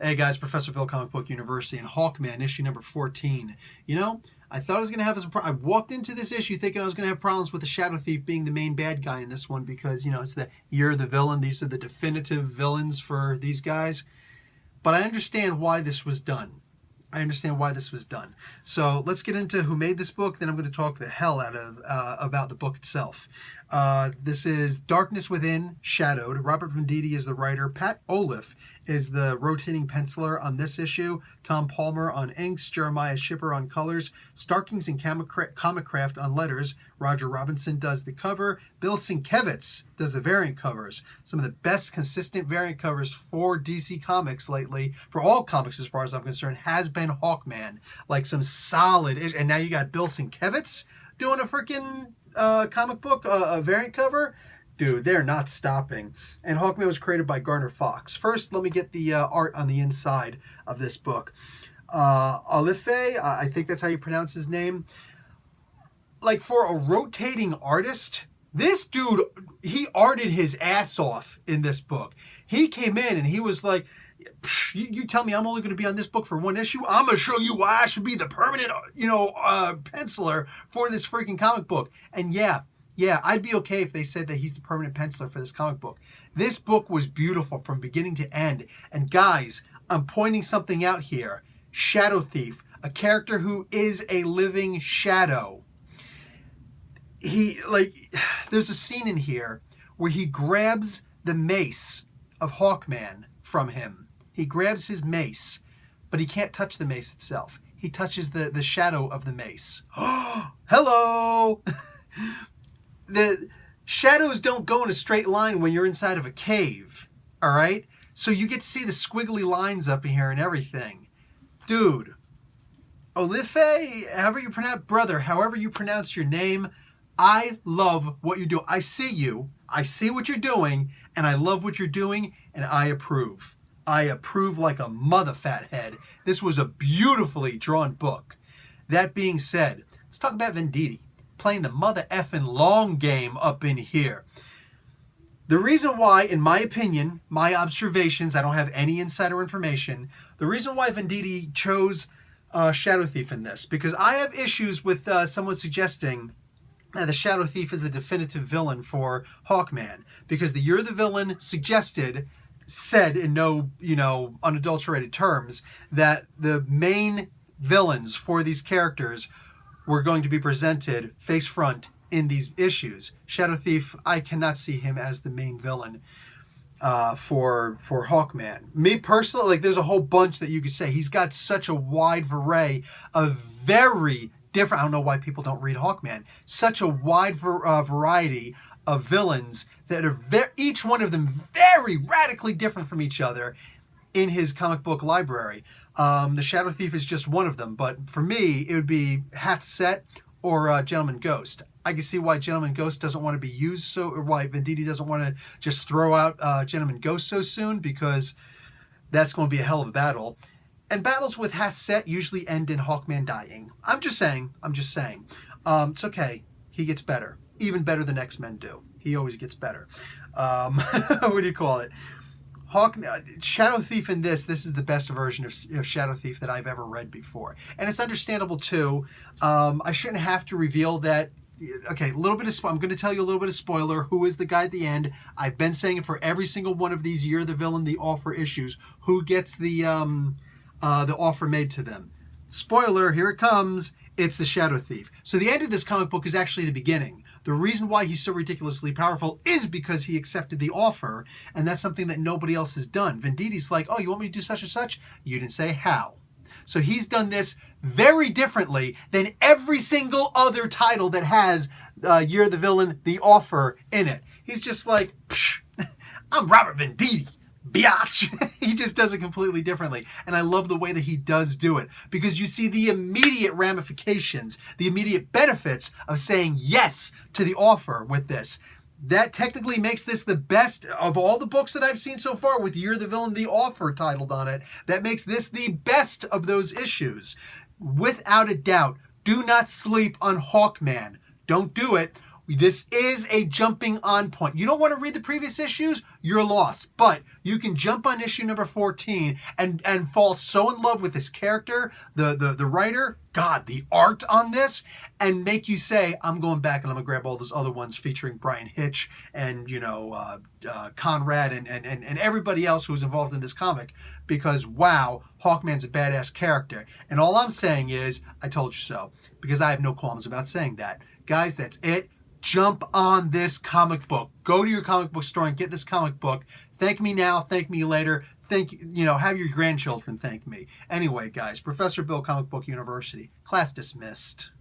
Hey guys, Professor Bill, Comic Book University, and Hawkman, issue number 14. You know, I thought I was going to have some I walked into this issue thinking I was going to have problems with the Shadow Thief being the main bad guy in this one because, you know, it's the year of the villain. These are the definitive villains for these guys. But I understand why this was done. So let's get into who made this book. Then I'm going to talk the hell out of about the book itself. This is Darkness Within, Shadowed. Robert Venditti is the writer. Pat Oliff is the rotating penciler on this issue. Tom Palmer on inks. Jeremiah Shipper on colors. Starkings and Comic Craft on letters. Roger Robinson does the cover. Bill Sienkiewicz does the variant covers. Some of the best consistent variant covers for DC Comics lately, for all comics as far as I'm concerned, has been Hawkman. Like some solid, and now you got Bill Sienkiewicz doing a freaking comic book, a variant cover. Dude, they're not stopping. And Hawkman was created by Garner Fox. First, let me get the art on the inside of this book. Olife, I think that's how you pronounce his name. Like, for a rotating artist, this dude, he arted his ass off in this book. He came in and he was like, you tell me I'm only going to be on this book for one issue? I'm going to show you why I should be the permanent, penciler for this freaking comic book. And yeah, I'd be okay if they said that he's the permanent penciler for this comic book. This book was beautiful from beginning to end. And guys, I'm pointing something out here. Shadow Thief, a character who is a living shadow. There's a scene in here where he grabs the mace of Hawkman from him. He grabs his mace, but he can't touch the mace itself. He touches the shadow of the mace. Hello! The shadows don't go in a straight line when you're inside of a cave, all right? So you get to see the squiggly lines up in here and everything. Dude, Olife, however you pronounce your name, I love what you do. I see you, I see what you're doing, and I love what you're doing, and I approve. I approve like a mother fat head. This was a beautifully drawn book. That being said, let's talk about Venditti playing the mother effing long game up in here. The reason why, in my opinion, my observations, I don't have any insider information, the reason why Venditti chose Shadow Thief in this, because I have issues with someone suggesting that the Shadow Thief is the definitive villain for Hawkman, because the Year of the Villain said in no, unadulterated terms that the main villains for these characters were going to be presented face front in these issues. Shadow Thief, I cannot see him as the main villain for Hawkman. Me personally, there's a whole bunch that you could say. He's got such a wide array of very different, I don't know why people don't read Hawkman, such a wide variety of villains that are each one of them very radically different from each other in his comic book library. The Shadow Thief is just one of them, but for me, it would be Half Set or Gentleman Ghost. I can see why Gentleman Ghost doesn't want to be used or why Venditti doesn't want to just throw out Gentleman Ghost so soon, because that's going to be a hell of a battle. And battles with Half Set usually end in Hawkman dying. I'm just saying. It's okay. He gets better. Even better than X-Men do. He always gets better. What do you call it? Shadow Thief in this is the best version of Shadow Thief that I've ever read before. And it's understandable too. I shouldn't have to reveal that. Okay, I'm going to tell you a little bit of spoiler. Who is the guy at the end? I've been saying it for every single one of these Year the Villain, the offer issues. Who gets the offer made to them? Spoiler, here it comes. It's the Shadow Thief. So the end of this comic book is actually the beginning. The reason why he's so ridiculously powerful is because he accepted the offer, and that's something that nobody else has done. Venditti's like, oh, you want me to do such and such? You didn't say how. So he's done this very differently than every single other title that has Year the Villain, the offer in it. He's just like, I'm Robert Venditti. Biatch. He just does it completely differently. And I love the way that he does do it, because you see the immediate ramifications, the immediate benefits of saying yes to the offer with this. That technically makes this the best of all the books that I've seen so far with Year the Villain, the offer titled on it. That makes this the best of those issues. Without a doubt, do not sleep on Hawkman. Don't do it. This is a jumping on point. You don't want to read the previous issues, you're lost. But you can jump on issue number 14 and fall so in love with this character, the writer, God, the art on this, and make you say, I'm going back and I'm going to grab all those other ones featuring Brian Hitch and, Conrad and everybody else who's involved in this comic, because, wow, Hawkman's a badass character. And all I'm saying is, I told you so, because I have no qualms about saying that. Guys, that's it. Jump on this comic book. Go to your comic book store and get this comic book. Thank me now, thank me later. Have your grandchildren thank me. Anyway, guys, Professor Bill, Comic Book University. Class dismissed.